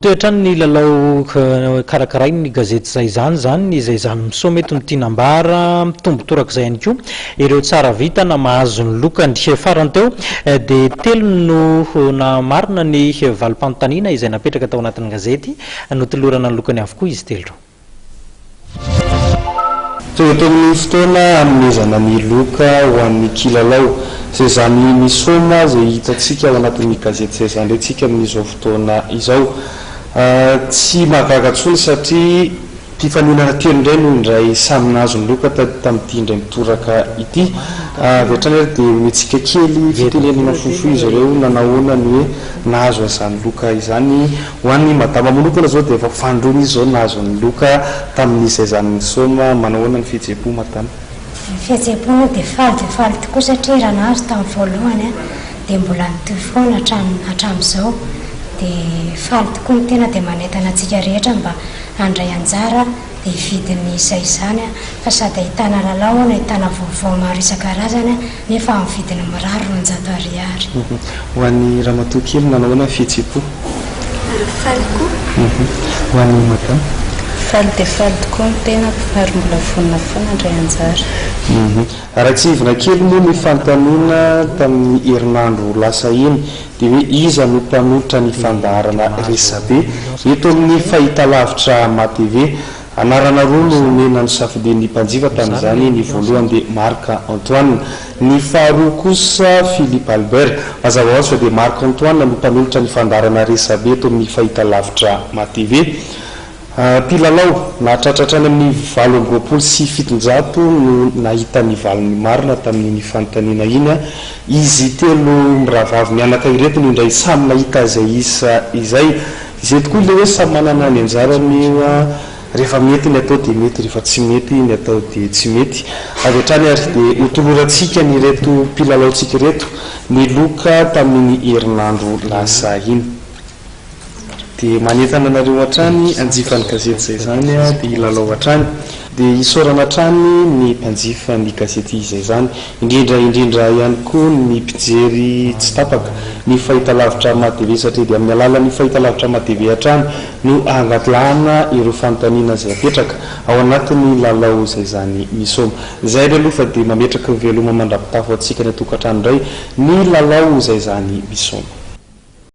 toetrany ny lalao karakarainy ny gazety zay zany izay zany misoa mety mitinambara mitombo torak'izay ihany koa ireo tsara vita na mahazo ny lokany farany teo dia telo no na marina ny valim-panontaniana izay napetraka tao anatin'ny gazety no tilorana ny lokany avokoa izy telo toeto amin'ny fotoana amin'ezana ny loka ho an'ny kilalao zay zany misoma zay hitatsika ao anatin'ny gazety zay zany retsika amin'izao fotoana izao tsy mahagagantsony satria mpifaninana telo indray no indray samy nahazo ny loka tamin'ity indray mitoraka ity vetrany ary dia mitsika kely fitenenana fofo izy ireo nanahoana ny hoe nahazo an'izany loka izany ho an'ny madama manokana zao dia efa fandrony izy zao nahazo ny loka tamin'izay zany misoma manahoana ny fihetseham-po madama fihetseham-po dia faly tokoa satria raha nahazo tamin'ny voalohany dia mbola nitoy foana hatramin'izao dia faly tokoa ny tena dia manentana antsika rehetra mba handray anjara dia hividiny izay izany fa sady ahitana lalao na ahitana vaovao maro isan-karazany nefa amin'ny vidiny mirary 900 ariary ho an'ny ramatoa kely nanahoana fihetseham-po faly koa ho an'ny madama faly dia faly tokoa ny tena ary mbola vonona foana handray anjara aratsivina kely moa ny fanontaniana tamin'ny herinandro lasa iny dia hoe iza no mpanolotra ny fandaharana resabe eto amin'ny fahitalavitra matv anarana roa no nena ny safidian'ny mpanjifa tamin'izany ny voalohany dia Marc Antoine ny faharoa kosa Philippe Albert mazava ho azy fa dia Marc Antoine no mpanolotra ny fandaharana resabe eto amin'ny fahitalavitra matv mpilalao nahatratratra any amin'ny 7 sy 700 no nahita ny valiny marina tamin'ny fanontaniana iny izy telo miravavy mianaka ireto no indray samy nahita zay isa izay izay tokoa le hoe samy manana ny anjarany rehefa mety ny atao dia mety rehefa tsy mety ny atao dia tsy mety avetrany ary dia hotolorantsika ny reto mpilalaontsika reto ny loka tamin'ny herinandro lasa iny dia manentana anareo hatrany anjifa ny gazety zay zany dia hilalao hatrany dia hisorana hatrany ny mpanjifa ny gazety izay zany indrindra ihany koa ny mpijery tsy tapaka ny fahitalavitra matv satria dia amin'ny alalan'ny fahitalavitra matv hatrany no angatlahana ireo fanontaniana zay apetraka ao anatin'ny lalao zay zany misoma zay ry aloha fa dia mametraka veloma mandrapitafo atsika ny atokantrano indray ny lalao zay zany misoma